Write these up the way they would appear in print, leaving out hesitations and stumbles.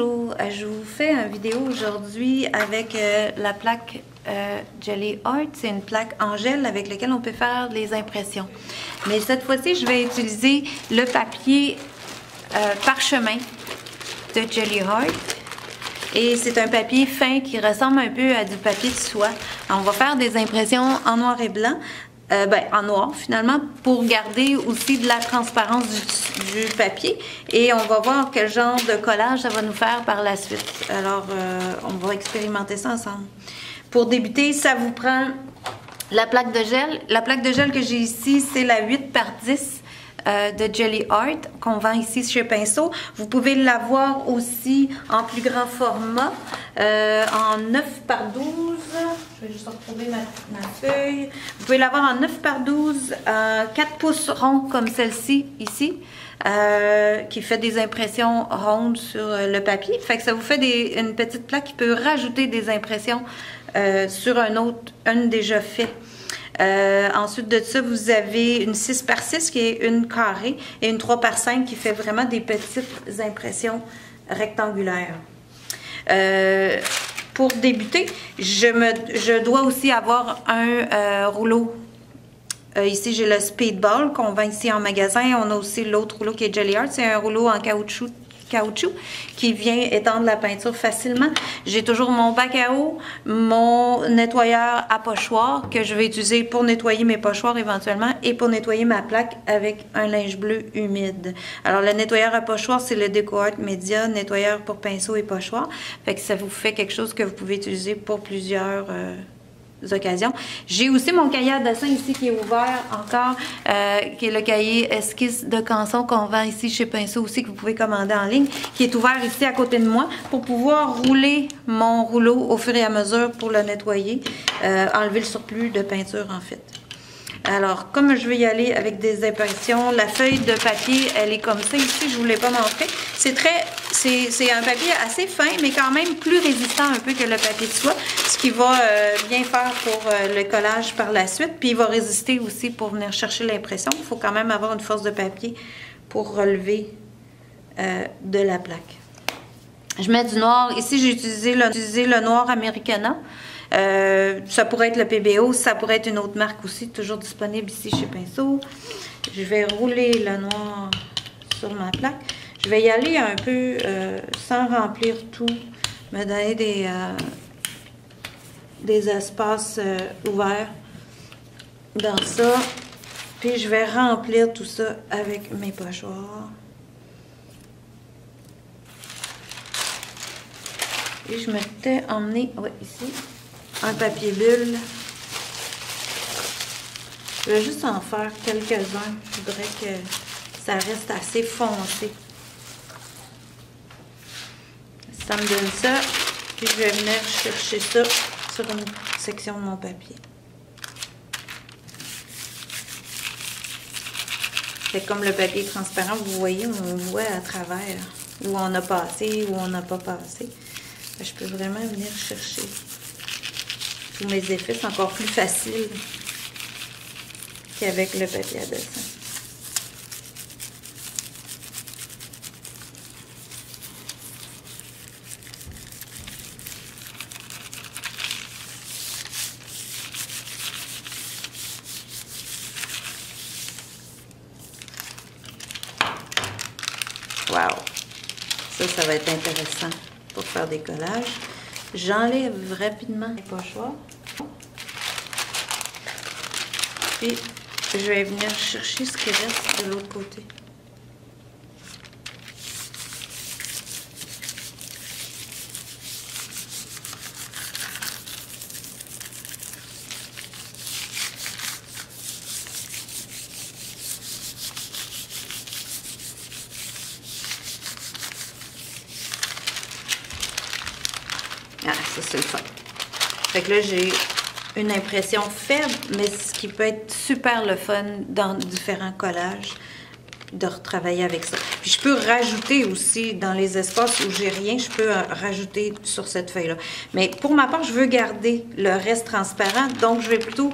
Bonjour, je vous fais une vidéo aujourd'hui avec la plaque Gelly Art. C'est une plaque en gel avec laquelle on peut faire des impressions. Mais cette fois-ci, je vais utiliser le papier parchemin de Gelly Art. Et c'est un papier fin qui ressemble un peu à du papier de soie. On va faire des impressions en noir et blanc. En noir finalement, pour garder aussi de la transparence du papier, et on va voir quel genre de collage ça va nous faire par la suite. Alors on va expérimenter ça ensemble. Pour débuter, ça vous prend la plaque de gel. La plaque de gel que j'ai ici, c'est la 8x10 de Gelly Art qu'on vend ici chez Pinceau. Vous pouvez l'avoir aussi en plus grand format, en 9x12. Je vais juste retrouver ma feuille. Vous pouvez l'avoir en 9x12, 4 pouces ronds comme celle-ci ici, qui fait des impressions rondes sur le papier. Fait que ça vous fait une petite plaque qui peut rajouter des impressions sur une déjà fait. Ensuite de ça, vous avez une 6x6 qui est une carrée et une 3x5 qui fait vraiment des petites impressions rectangulaires. Pour débuter, je dois aussi avoir un rouleau. Ici, j'ai le Speedball qu'on vend ici en magasin. On a aussi l'autre rouleau qui est Gelly Art. C'est un rouleau en caoutchouc qui vient étendre la peinture facilement. J'ai toujours mon bac à eau, mon nettoyeur à pochoir que je vais utiliser pour nettoyer mes pochoirs éventuellement et pour nettoyer ma plaque avec un linge bleu humide. Alors le nettoyeur à pochoir, c'est le DecoArt Media, nettoyeur pour pinceau et pochoir. Fait que ça vous fait quelque chose que vous pouvez utiliser pour plusieurs occasions. J'ai aussi mon cahier à dessin ici qui est ouvert encore, qui est le cahier esquisse de canson qu'on vend ici chez Pinceau aussi, que vous pouvez commander en ligne, qui est ouvert ici à côté de moi pour pouvoir rouler mon rouleau au fur et à mesure pour le nettoyer, enlever le surplus de peinture en fait. Alors, comme je vais y aller avec des impressions, la feuille de papier, elle est comme ça ici, je ne vous l'ai pas montré. C'est un papier assez fin, mais quand même plus résistant un peu que le papier de soie, ce qui va bien faire pour le collage par la suite. Puis il va résister aussi pour venir chercher l'impression. Il faut quand même avoir une force de papier pour relever de la plaque. Je mets du noir. Ici, j'ai utilisé le noir Americana. Ça pourrait être le PBO, ça pourrait être une autre marque aussi, toujours disponible ici chez Pinceau. Je vais rouler le noir sur ma plaque. Je vais y aller un peu sans remplir tout, me donner des espaces ouverts dans ça. Puis je vais remplir tout ça avec mes pochoirs. Et je m'étais emmené, ici, un papier bulle. Je vais juste en faire quelques-uns. Je voudrais que ça reste assez foncé. Ça me donne ça. Puis je vais venir chercher ça sur une section de mon papier. C'est comme le papier transparent, vous voyez, on voit à travers où on a passé, où on n'a pas passé. Je peux vraiment venir chercher tous mes effets. C'est encore plus facile qu'avec le papier à dessin. Wow! Ça va être intéressant pour faire des collages. J'enlève rapidement les pochoirs. Puis, je vais venir chercher ce qui reste de l'autre côté. Ah, ça c'est le fun. Fait que là, j'ai une impression faible, mais ce qui peut être super le fun dans différents collages, de retravailler avec ça. Puis je peux rajouter aussi dans les espaces où j'ai rien, je peux rajouter sur cette feuille-là. Mais pour ma part, je veux garder le reste transparent, donc je vais plutôt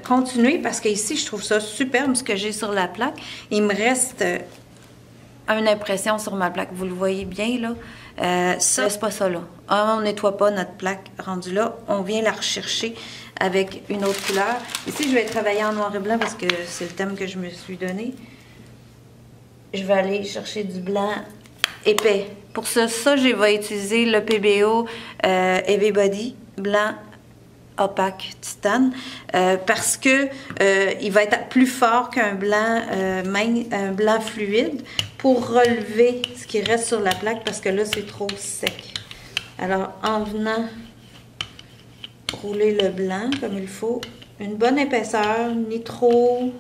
continuer parce qu'ici, je trouve ça superbe ce que j'ai sur la plaque. Il me reste une impression sur ma plaque. Vous le voyez bien, là. Ça, c'est pas ça, là. On nettoie pas notre plaque rendue là. On vient la rechercher avec une autre couleur. Ici, je vais travailler en noir et blanc parce que c'est le thème que je me suis donné. Je vais aller chercher du blanc épais. Pour ça, je vais utiliser le PBO Heavy Body blanc opaque titane parce que il va être plus fort qu'un blanc un blanc fluide pour relever ce qui reste sur la plaque parce que là c'est trop sec. Alors en venant rouler le blanc comme il faut, une bonne épaisseur, ni trop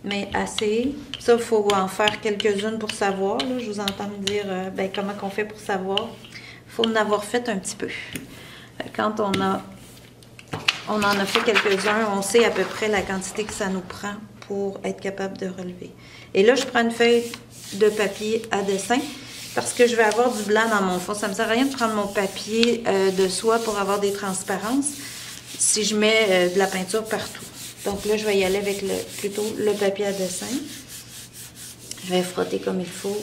mais assez. Ça, il faut en faire quelques-unes pour savoir. Là. Je vous entends me dire ben, comment on fait pour savoir. Il faut en avoir fait un petit peu. Quand on en a fait quelques-uns, on sait à peu près la quantité que ça nous prend pour être capable de relever. Et là, je prends une feuille de papier à dessin parce que je vais avoir du blanc dans mon fond. Ça ne me sert à rien de prendre mon papier de soie pour avoir des transparences si je mets de la peinture partout. Donc là, je vais y aller avec plutôt le papier à dessin. Je vais frotter comme il faut.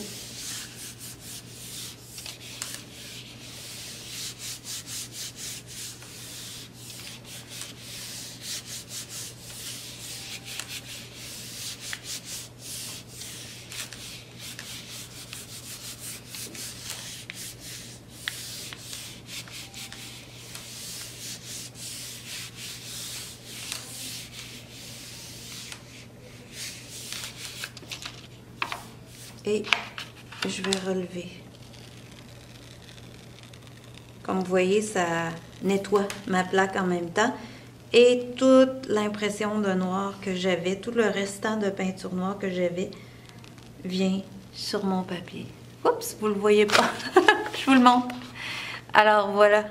Et je vais relever. Comme vous voyez, ça nettoie ma plaque en même temps. Et toute l'impression de noir que j'avais, tout le restant de peinture noire que j'avais, vient sur mon papier. Oups, vous le voyez pas. Je vous le montre. Alors voilà.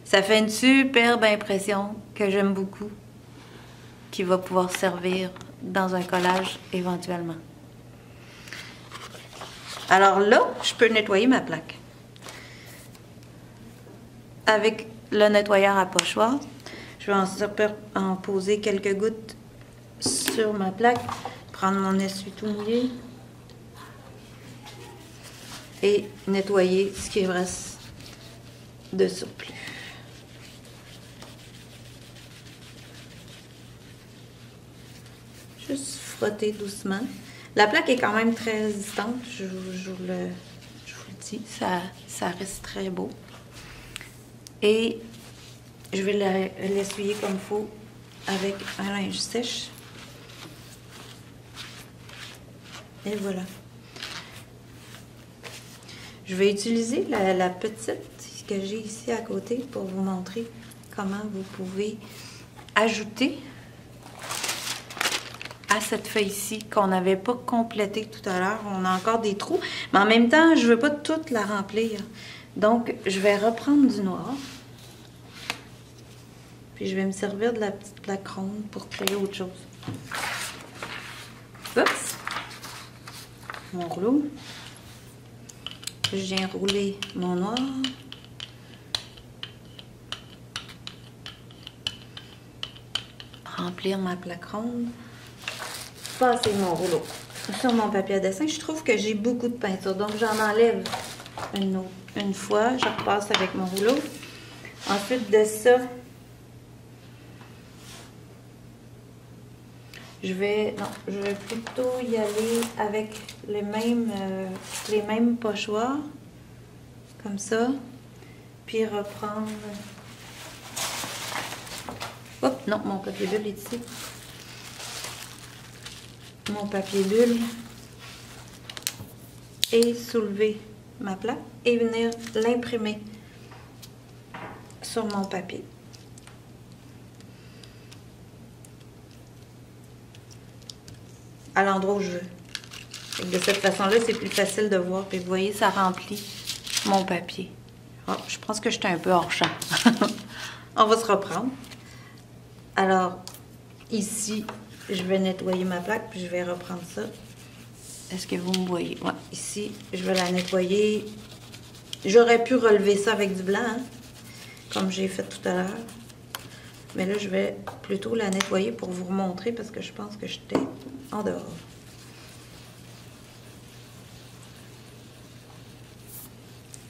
Ça fait une superbe impression que j'aime beaucoup, qui va pouvoir servir dans un collage éventuellement. Alors là, je peux nettoyer ma plaque. Avec le nettoyeur à pochoir, je vais en poser quelques gouttes sur ma plaque, prendre mon essuie-tout mouillé et nettoyer ce qui reste de surplus. Juste frotter doucement. La plaque est quand même très résistante, je vous le dis, ça reste très beau. Et je vais l'essuyer comme il faut avec un linge sèche. Et voilà. Je vais utiliser la petite que j'ai ici à côté pour vous montrer comment vous pouvez ajouter à cette feuille-ci qu'on n'avait pas complétée tout à l'heure. On a encore des trous, mais en même temps, je ne veux pas toute la remplir. Donc, je vais reprendre du noir. Puis, je vais me servir de la petite plaque ronde pour créer autre chose. Oups! Mon rouleau. Je viens rouler mon noir. Remplir ma plaque ronde. Passer mon rouleau sur mon papier à dessin. Je trouve que j'ai beaucoup de peinture, donc j'en enlève une fois. Je repasse avec mon rouleau. Ensuite de ça, je vais plutôt y aller avec les mêmes pochoirs, comme ça, puis reprendre. Hop, non, mon papier bulle est ici. Mon papier bulle et soulever ma plaque et venir l'imprimer sur mon papier. À l'endroit où je veux. De cette façon-là, c'est plus facile de voir. Puis vous voyez, ça remplit mon papier. Oh, je pense que j'étais un peu hors champ. On va se reprendre. Alors, ici, je vais nettoyer ma plaque, puis je vais reprendre ça. Est-ce que vous me voyez? Ouais, ici, je vais la nettoyer. J'aurais pu relever ça avec du blanc, hein, comme j'ai fait tout à l'heure. Mais là, je vais plutôt la nettoyer pour vous remontrer, parce que je pense que j'étais en dehors.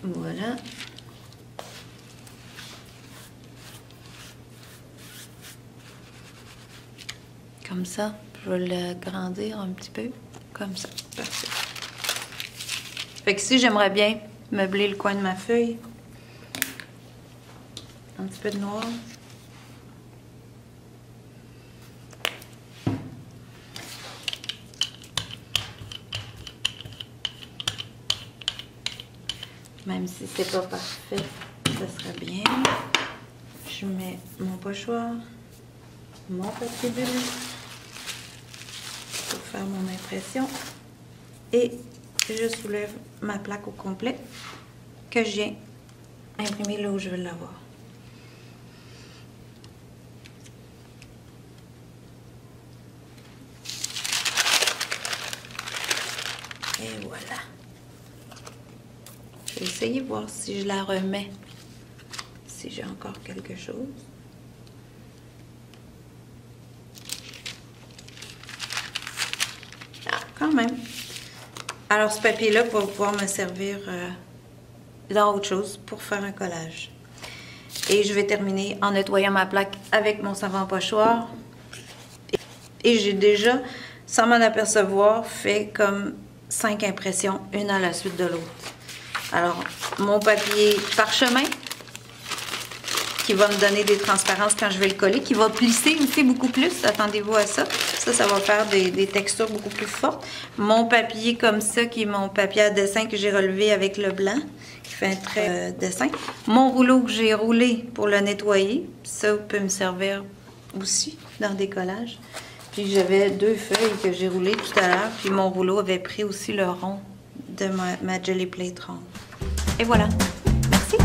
Voilà. Comme ça. Je vais l'agrandir un petit peu. Comme ça. Parfait. Fait que si j'aimerais bien meubler le coin de ma feuille, un petit peu de noir. Même si c'est pas parfait, ça serait bien. Je mets mon pochoir, mon papier bulle pour faire mon impression et je soulève ma plaque au complet que je viens imprimer là où je veux l'avoir. Et voilà. Je vais essayer de voir si je la remets, si j'ai encore quelque chose. Ah, quand même. Alors, ce papier-là va pouvoir me servir dans autre chose pour faire un collage. Et je vais terminer en nettoyant ma plaque avec mon savon pochoir. Et j'ai déjà, sans m'en apercevoir, fait comme 5 impressions, une à la suite de l'autre. Alors, mon papier parchemin, qui va me donner des transparences quand je vais le coller, qui va plisser aussi beaucoup plus, attendez-vous à ça. Ça va faire des textures beaucoup plus fortes. Mon papier comme ça, qui est mon papier à dessin que j'ai relevé avec le blanc, qui fait un trait dessin. Mon rouleau que j'ai roulé pour le nettoyer, ça peut me servir aussi dans des collages. Puis j'avais 2 feuilles que j'ai roulées tout à l'heure, puis mon rouleau avait pris aussi le rond de ma Gelli Plate ronde. Et voilà. Merci.